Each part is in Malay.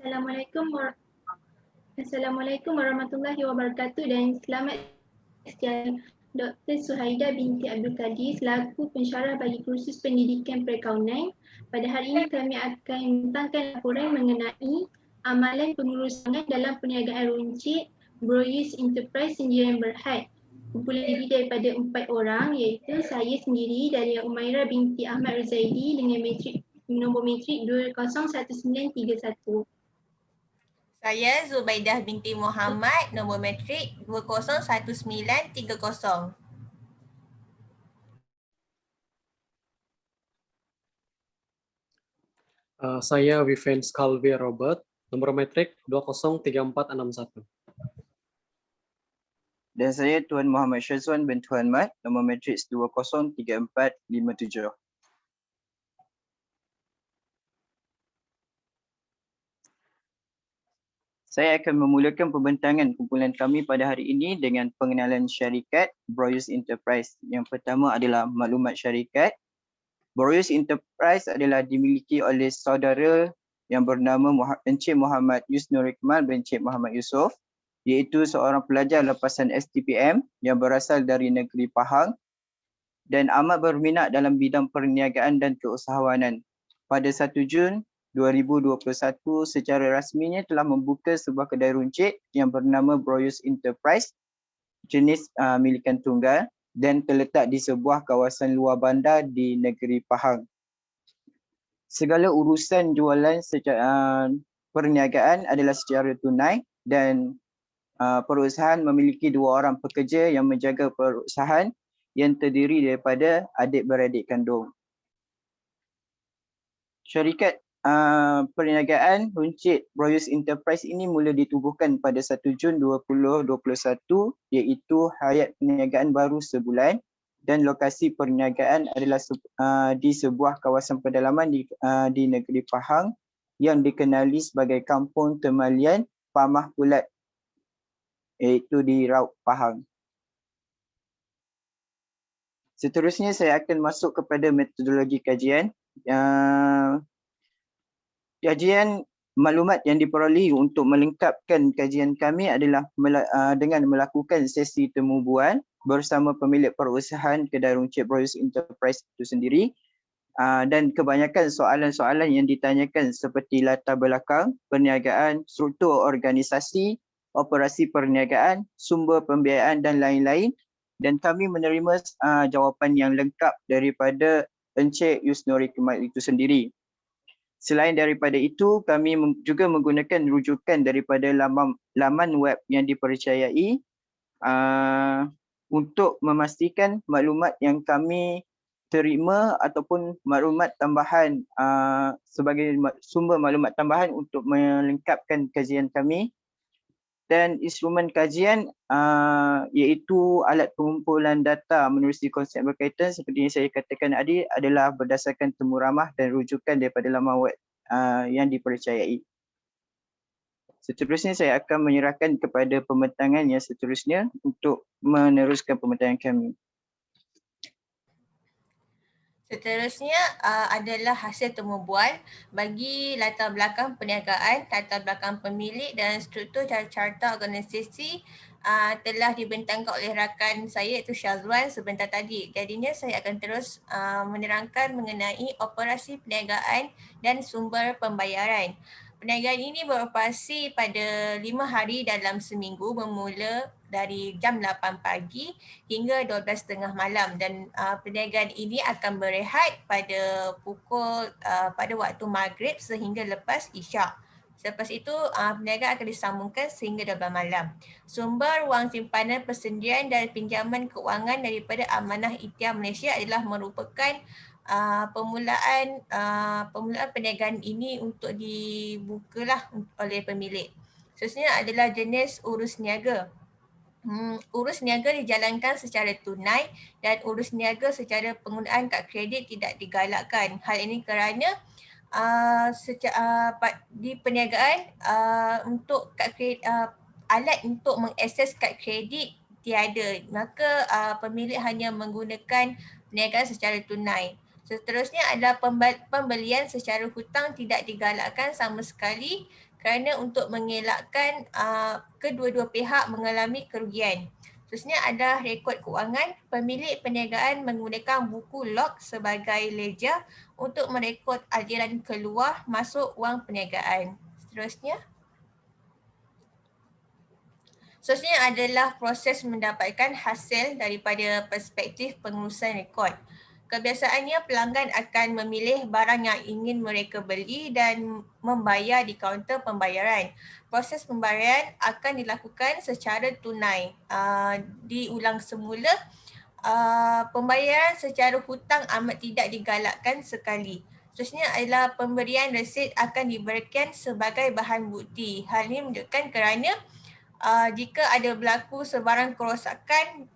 Assalamualaikum Assalamualaikum warahmatullahi wabarakatuh dan selamat siang Dr. Suhaida binti Abdul Qadir selaku pensyarah bagi kursus pendidikan perakaunan. Pada hari ini kami akan membentangkan laporan mengenai amalan pengurusan dalam perniagaan runcit Broyus Enterprise Sendirian Berhad. Kumpulan diri daripada 4 orang iaitu saya sendiri dari Umairah binti Ahmad Ruzaidi dengan nombor metrik 201931. Saya Zubaidah binti Muhammad, nombor metrik 201930. Saya Vivian Scalvi Robert, nomor metrik 203461. Dan saya Tuan Muhammad Syazwan bin Tuan Mat, nombor matriks 203457. Saya akan memulakan pembentangan kumpulan kami pada hari ini dengan pengenalan syarikat Broyus Enterprise. Yang pertama adalah maklumat syarikat. Broyus Enterprise adalah dimiliki oleh saudara yang bernama Encik Muhammad Yusnur Iqmal bin Encik Muhammad Yusof, iaitu seorang pelajar lepasan STPM yang berasal dari negeri Pahang dan amat berminat dalam bidang perniagaan dan keusahawanan. Pada 1 Jun 2021 secara rasminya telah membuka sebuah kedai runcit yang bernama Broyus Enterprise jenis milikan tunggal dan terletak di sebuah kawasan luar bandar di negeri Pahang. Segala urusan jualan secara perniagaan adalah secara tunai dan perusahaan memiliki 2 orang pekerja yang menjaga perusahaan yang terdiri daripada adik-beradik kandung. Syarikat perniagaan runcit Broyus Enterprise ini mula ditubuhkan pada 1 Jun 2021 iaitu hayat perniagaan baru sebulan dan lokasi perniagaan adalah di sebuah kawasan pedalaman di negeri Pahang yang dikenali sebagai Kampung Temalian Pamah Pulat, iaitu di Raub Pahang. Seterusnya saya akan masuk kepada metodologi kajian. Kajian maklumat yang diperolehi untuk melengkapkan kajian kami adalah dengan melakukan sesi temu bual bersama pemilik perusahaan kedai runcit Broyus Enterprise itu sendiri, dan kebanyakan soalan-soalan yang ditanyakan seperti latar belakang perniagaan, struktur organisasi, operasi perniagaan, sumber pembiayaan dan lain-lain, dan kami menerima jawapan yang lengkap daripada Encik Yusnur Iqmal itu sendiri. Selain daripada itu, kami juga menggunakan rujukan daripada laman web yang dipercayai untuk memastikan maklumat yang kami terima ataupun maklumat tambahan sebagai sumber maklumat tambahan untuk melengkapkan kajian kami. Dan instrumen kajian iaitu alat pengumpulan data menerusi konsep berkaitan seperti yang saya katakan tadi adalah berdasarkan temu ramah dan rujukan daripada laman web yang dipercayai. Seterusnya saya akan menyerahkan kepada pembentangan yang seterusnya untuk meneruskan pembentangan kami. Seterusnya adalah hasil temu bual bagi latar belakang perniagaan, latar belakang pemilik dan struktur carta organisasi telah dibentangkan oleh rakan saya iaitu Syazwan sebentar tadi. Jadinya saya akan terus menerangkan mengenai operasi perniagaan dan sumber pembayaran. Perniagaan ini beroperasi pada 5 hari dalam seminggu bermula dari jam 8 pagi hingga 12.30 malam dan perniagaan ini akan berehat pada pada waktu maghrib sehingga lepas isyak. Selepas itu perniagaan akan disambungkan sehingga 12 malam. Sumber wang simpanan persendirian dan pinjaman keuangan daripada Amanah Ikhtiar Malaysia adalah merupakan permulaan perniagaan ini untuk dibukalah oleh pemilik. Seterusnya adalah jenis urus niaga. Urus niaga dijalankan secara tunai dan urus niaga secara penggunaan kad kredit tidak digalakkan. Hal ini kerana di perniagaan untuk kad kredit, alat untuk mengakses kad kredit tiada, maka pemilik hanya menggunakan perniagaan secara tunai. Seterusnya adalah pembelian secara hutang tidak digalakkan sama sekali kerana untuk mengelakkan kedua-dua pihak mengalami kerugian. Seterusnya adalah rekod kewangan. Pemilik perniagaan menggunakan buku log sebagai ledger untuk merekod aliran keluar masuk wang perniagaan. Seterusnya adalah proses mendapatkan hasil daripada perspektif pengurusan rekod. Kebiasaannya pelanggan akan memilih barang yang ingin mereka beli dan membayar di kaunter pembayaran. Proses pembayaran akan dilakukan secara tunai. Diulang semula, pembayaran secara hutang amat tidak digalakkan sekali. Seterusnya adalah pemberian resit akan diberikan sebagai bahan bukti. Hal ini menunjukkan kerana jika ada berlaku sebarang kerosakan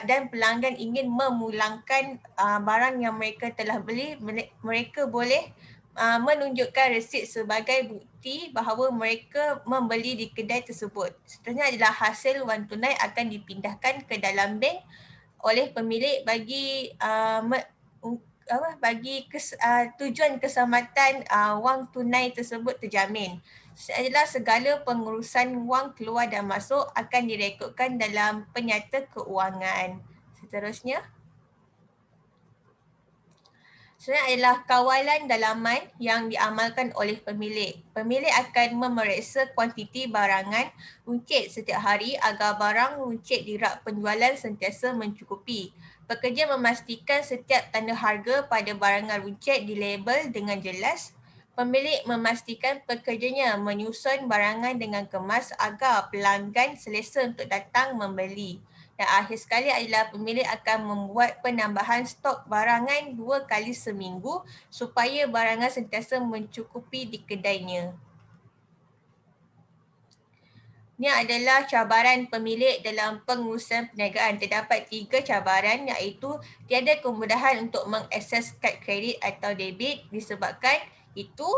dan pelanggan ingin memulangkan barang yang mereka telah beli, mereka boleh menunjukkan resit sebagai bukti bahawa mereka membeli di kedai tersebut. Seterusnya adalah hasil wang tunai akan dipindahkan ke dalam bank oleh pemilik bagi tujuan keselamatan wang tunai tersebut terjamin. Adalah segala pengurusan wang keluar dan masuk akan direkodkan dalam penyata keuangan. Seterusnya adalah kawalan dalaman yang diamalkan oleh pemilik. Pemilik akan memeriksa kuantiti barangan runcit setiap hari agar barang runcit di rak penjualan sentiasa mencukupi. Pekerja memastikan setiap tanda harga pada barangan runcit dilabel dengan jelas. Pemilik memastikan pekerjanya menyusun barangan dengan kemas agar pelanggan selesa untuk datang membeli. Dan akhir sekali adalah pemilik akan membuat penambahan stok barangan 2 kali seminggu supaya barangan sentiasa mencukupi di kedainya. Ini adalah cabaran pemilik dalam pengurusan perniagaan. Terdapat 3 cabaran iaitu tiada kemudahan untuk mengakses kad kredit atau debit disebabkan itu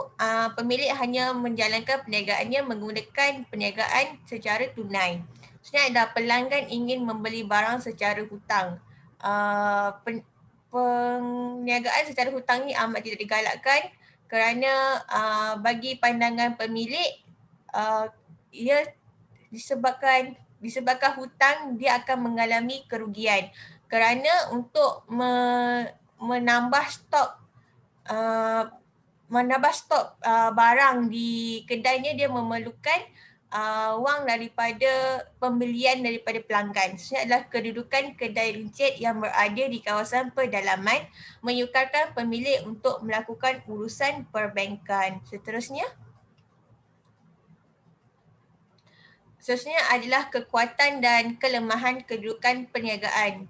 pemilik hanya menjalankan perniagaannya menggunakan perniagaan secara tunai. Sebenarnya adalah pelanggan ingin membeli barang secara hutang. Perniagaan secara hutang ni amat tidak digalakkan kerana bagi pandangan pemilik ia disebabkan hutang dia akan mengalami kerugian kerana untuk menambah stok barang di kedainya dia memerlukan wang daripada pembelian daripada pelanggan. Seterusnya adalah kedudukan kedai runcit yang berada di kawasan pedalaman menyukarkan pemilik untuk melakukan urusan perbankan. Seterusnya adalah kekuatan dan kelemahan kedudukan perniagaan.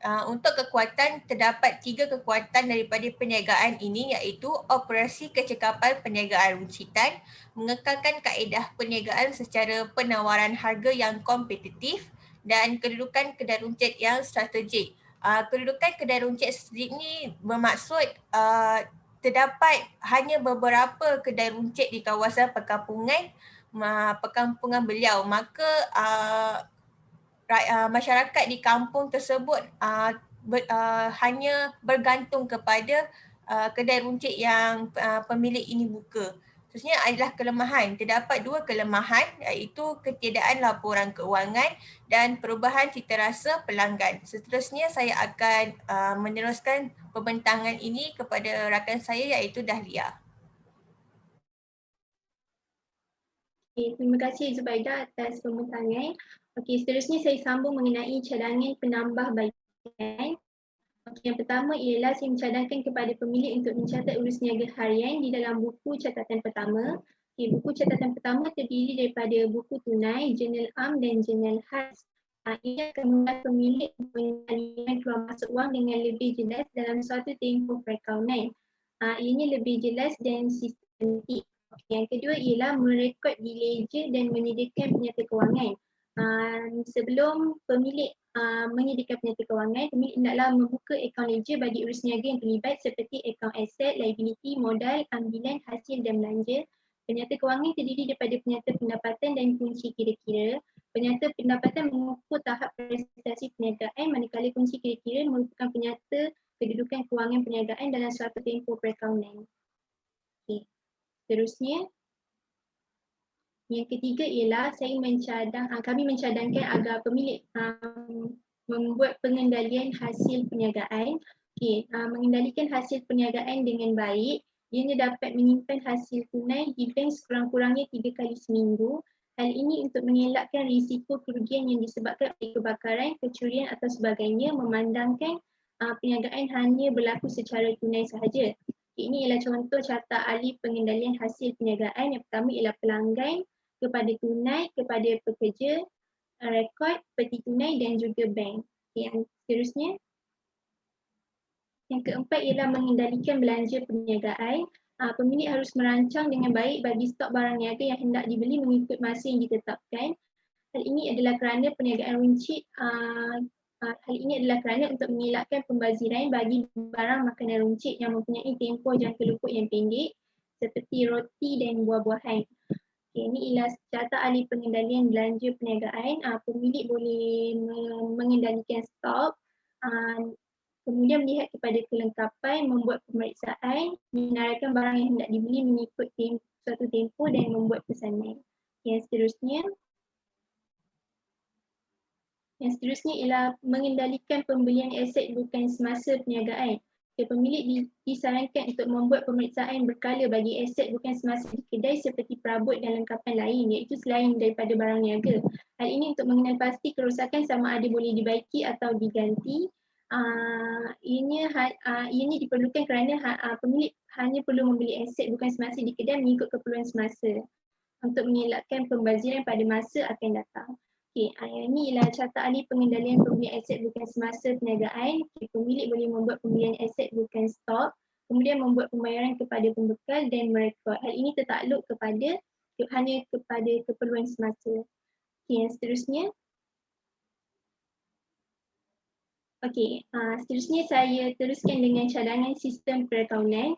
Untuk kekuatan, terdapat 3 kekuatan daripada perniagaan ini iaitu operasi kecekapan perniagaan runcitan, mengekalkan kaedah perniagaan secara penawaran harga yang kompetitif dan kedudukan kedai runcit yang strategik. Kedudukan kedai runcit ini bermaksud terdapat hanya beberapa kedai runcit di kawasan perkampungan beliau, maka masyarakat di kampung tersebut hanya bergantung kepada kedai runcit yang pemilik ini buka. Seterusnya adalah kelemahan. Terdapat 2 kelemahan iaitu ketiadaan laporan keuangan dan perubahan citarasa pelanggan. Seterusnya saya akan meneruskan pembentangan ini kepada rakan saya iaitu Dahlia. Okay, terima kasih Zubaida atas pembentangan. Okey, seterusnya saya sambung mengenai cadangan penambahbaikan. Okey, yang pertama ialah saya mencadangkan kepada pemilik untuk mencatat urus niaga harian di dalam buku catatan pertama. Okey, buku catatan pertama terdiri daripada buku tunai, jurnal am dan jurnal khas. Ia akan membantu pemilik mengenali keluar masuk wang dengan lebih jelas dalam suatu tempoh perakaunan. Ianya lebih jelas dan sistematik. Yang kedua ialah merekod di ledger dan menyediakan penyata kewangan. Sebelum pemilik menyediakan penyata kewangan, pemilik hendaklah membuka akaun ledger bagi urus niaga yang terlibat seperti akaun aset, liability, modal, ambilan, hasil dan belanja. Penyata kewangan terdiri daripada penyata pendapatan dan kunci kira-kira. Penyata pendapatan mengukur tahap prestasi perniagaan, manakala kunci kira-kira merupakan penyata kedudukan kewangan perniagaan dalam suatu tempoh perakaunan. Okay. Seterusnya, Yang ketiga ialah kami mencadangkan agar pemilik membuat pengendalian hasil perniagaan. Mengendalikan hasil perniagaan dengan baik, ianya dapat menyimpan hasil tunai di bank sekurang-kurangnya 3 kali seminggu. Hal ini untuk mengelakkan risiko kerugian yang disebabkan oleh kebakaran, kecurian atau sebagainya, memandangkan perniagaan hanya berlaku secara tunai sahaja. Ini ialah contoh carta ahli pengendalian hasil perniagaan. Yang pertama ialah pelanggan, kepada tunai, kepada pekerja, rekod, peti tunai dan juga bank. Yang seterusnya, yang keempat ialah mengendalikan belanja perniagaan. Pemilik harus merancang dengan baik bagi stok barang niaga yang hendak dibeli mengikut masa yang ditetapkan. Hal ini adalah kerana perniagaan runcit untuk mengelakkan pembaziran bagi barang makanan runcit yang mempunyai tempoh jangka luput yang pendek seperti roti dan buah-buahan. Ini ialah carta ahli pengendalian belanja perniagaan. Pemilik boleh mengendalikan stok, kemudian melihat kepada kelengkapan, membuat pemeriksaan, menyenaraikan barang yang hendak dibeli mengikut suatu tempoh dan membuat pesanan. Yang seterusnya ialah mengendalikan pembelian aset bukan semasa perniagaan. Pemilik disarankan untuk membuat pemeriksaan berkala bagi aset bukan semasa di kedai seperti perabot dan lengkapan lain, iaitu selain daripada barang niaga. Hal ini untuk mengenal pasti kerosakan sama ada boleh dibaiki atau diganti. Ianya diperlukan kerana pemilik hanya perlu membeli aset bukan semasa di kedai mengikut keperluan semasa untuk mengelakkan pembaziran pada masa akan datang. Ini ialah carta ahli pengendalian pembelian aset bukan semasa perniagaan. Pemilik boleh membuat pembelian aset bukan stok, kemudian membuat pembayaran kepada pembekal dan merekod. Hal ini tertakluk hanya kepada keperluan semasa. Yang seterusnya. Seterusnya saya teruskan dengan cadangan sistem perakaunan.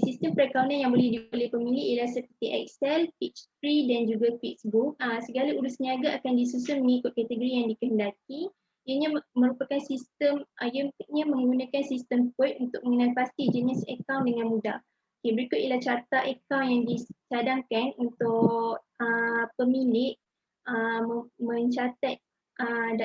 Sistem perakaunan yang boleh dibeli oleh pemilik ialah seperti Excel, Peachtree dan juga Peachbook. Segala urus niaga akan disusun mengikut kategori yang dikehendaki. Ianya merupakan sistem, ianya menggunakan sistem kod untuk mengenal pasti jenis akaun dengan mudah. Berikut ialah carta akaun yang dicadangkan untuk pemilik mencatat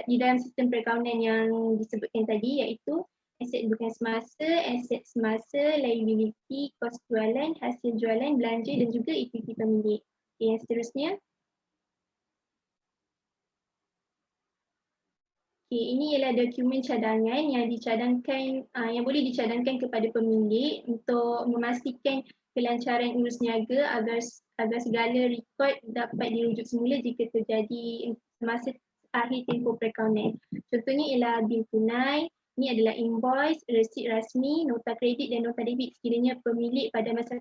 di dalam sistem perakaunan yang disebutkan tadi, iaitu aset bukan semasa, aset semasa, liability, kos jualan, hasil jualan, belanja dan juga ekuiti pemilik. Yang seterusnya. Ini ialah dokumen cadangan yang dicadangkan, yang boleh dicadangkan kepada pemilik untuk memastikan kelancaran urus niaga agar segala rekod dapat dirujuk semula jika terjadi semasa akhir tempoh perakaunan. Contohnya ialah bil tunai, ini adalah invoice, resit rasmi, nota kredit dan nota debit sekiranya pemilik pada masa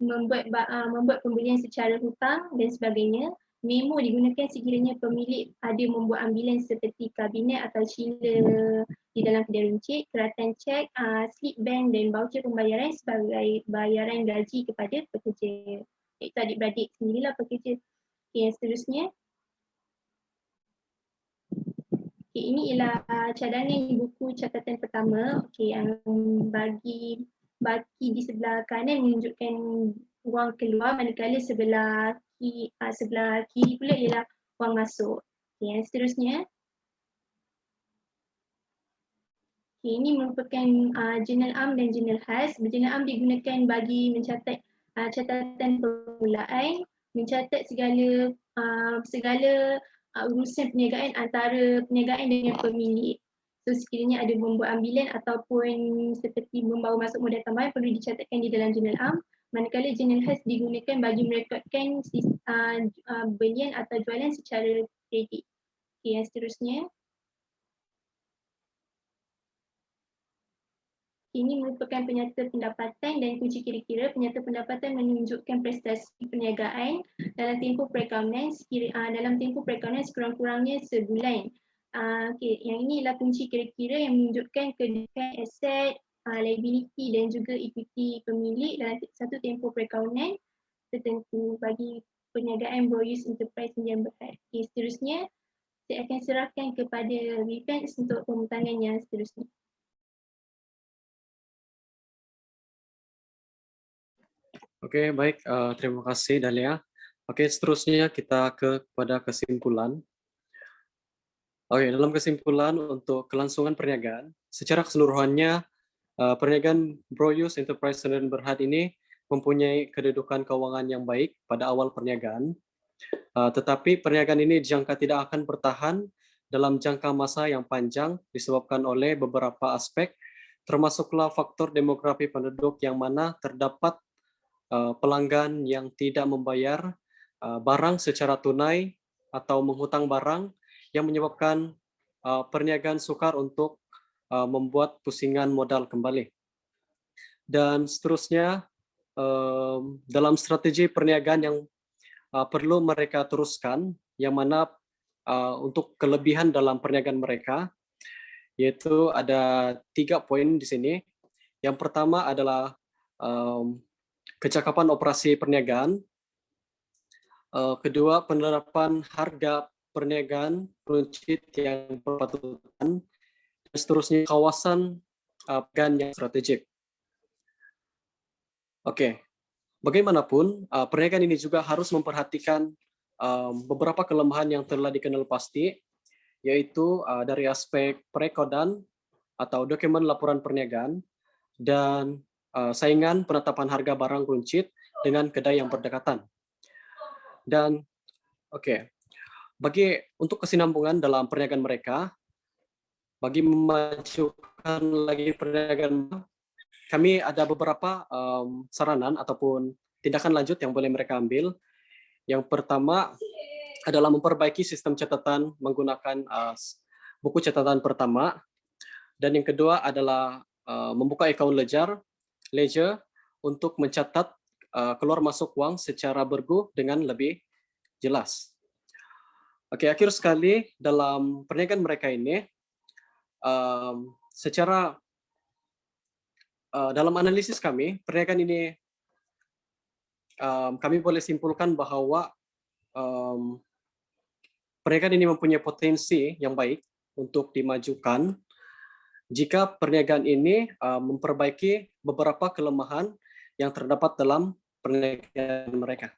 membuat pembelian secara hutang dan sebagainya. Memo digunakan sekiranya pemilik ada membuat ambilan seperti kabinet atau chiller di dalam kedai runcit, keratan cek, slip bank dan voucher pembayaran sebagai bayaran gaji kepada pekerja. Iaitu adik-beradik sendirilah pekerja. Yang seterusnya. Ini ialah cadangan buku catatan pertama. Yang bagi di sebelah kanan menunjukkan wang keluar, manakala sebelah kiri pula ialah wang masuk. Yang seterusnya. Ini merupakan jurnal am dan jurnal khas. Jurnal am digunakan bagi mencatat catatan permulaan, mencatat segala urusan perniagaan antara perniagaan dengan pemilik. So sekiranya ada membuat ambilan ataupun seperti membawa masuk modal tambahan perlu dicatatkan di dalam jurnal am. Manakala jurnal khas digunakan bagi merekodkan belian atau jualan secara kredit. Yang seterusnya. Ini merupakan penyata pendapatan dan kunci kira-kira. Penyata pendapatan menunjukkan prestasi perniagaan dalam tempoh perakaunan sekurang-kurangnya sebulan. Yang ini adalah kunci kira-kira yang menunjukkan kedudukan aset, liability dan juga ekuiti pemilik dalam satu tempoh perakaunan tertentu bagi perniagaan Broyus Enterprise Sdn Bhd. Seterusnya, saya akan serahkan kepada Vivens untuk pemutaran yang seterusnya. Oke, baik. Terima kasih Dahlia. Oke, seterusnya kita kepada kesimpulan. Oke, dalam kesimpulan untuk kelangsungan perniagaan, secara keseluruhannya perniagaan Broyus Enterprise Sdn Bhd ini mempunyai kedudukan keuangan yang baik pada awal perniagaan, tetapi perniagaan ini dijangka tidak akan bertahan dalam jangka masa yang panjang disebabkan oleh beberapa aspek, termasuklah faktor demografi penduduk yang mana terdapat pelanggan yang tidak membayar barang secara tunai atau menghutang barang yang menyebabkan perniagaan sukar untuk membuat pusingan modal kembali. Dan seterusnya, dalam strategi perniagaan yang perlu mereka teruskan, yang mana untuk kelebihan dalam perniagaan mereka, yaitu ada 3 poin di sini. Yang pertama adalah kecakapan operasi perniagaan. Kedua, penerapan harga perniagaan runcit yang berpatutan, dan seterusnya kawasan perniagaan yang strategik. Oke, bagaimanapun perniagaan ini juga harus memperhatikan beberapa kelemahan yang telah dikenal pasti, yaitu dari aspek perekodan atau dokumen laporan perniagaan dan saingan penetapan harga barang runcit dengan kedai yang berdekatan. Dan untuk kesinambungan dalam perniagaan mereka, bagi memajukan lagi perniagaan, kami ada beberapa saranan ataupun tindakan lanjut yang boleh mereka ambil. Yang pertama adalah memperbaiki sistem catatan menggunakan buku catatan pertama, dan yang kedua adalah membuka account ledger untuk mencatat keluar masuk uang secara bergu dengan lebih jelas. Oke, akhir sekali dalam perniagaan mereka ini, dalam analisis kami, perniagaan ini kami boleh simpulkan bahwa perniagaan ini mempunyai potensi yang baik untuk dimajukan jika perniagaan ini memperbaiki beberapa kelemahan yang terdapat dalam perniagaan mereka.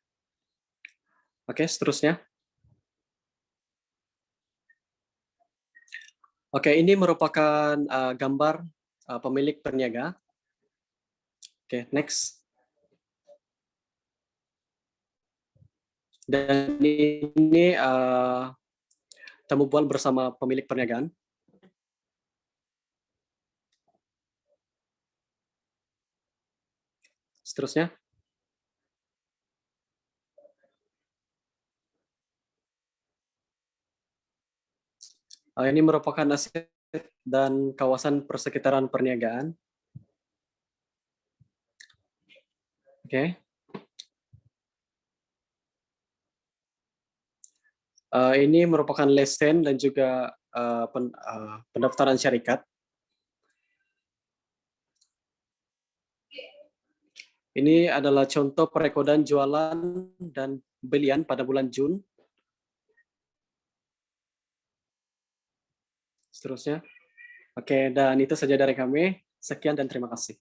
Oke, seterusnya. Oke, ini merupakan gambar pemilik perniaga. Oke, next. Dan ini temu bual bersama pemilik perniagaan. Seterusnya. Ini merupakan aset dan kawasan persekitaran perniagaan. Oke. Ini merupakan lesen dan juga pendaftaran syarikat. Ini adalah contoh perekodan jualan dan belian pada bulan Jun. Seterusnya. Oke, dan itu saja dari kami. Sekian dan terima kasih.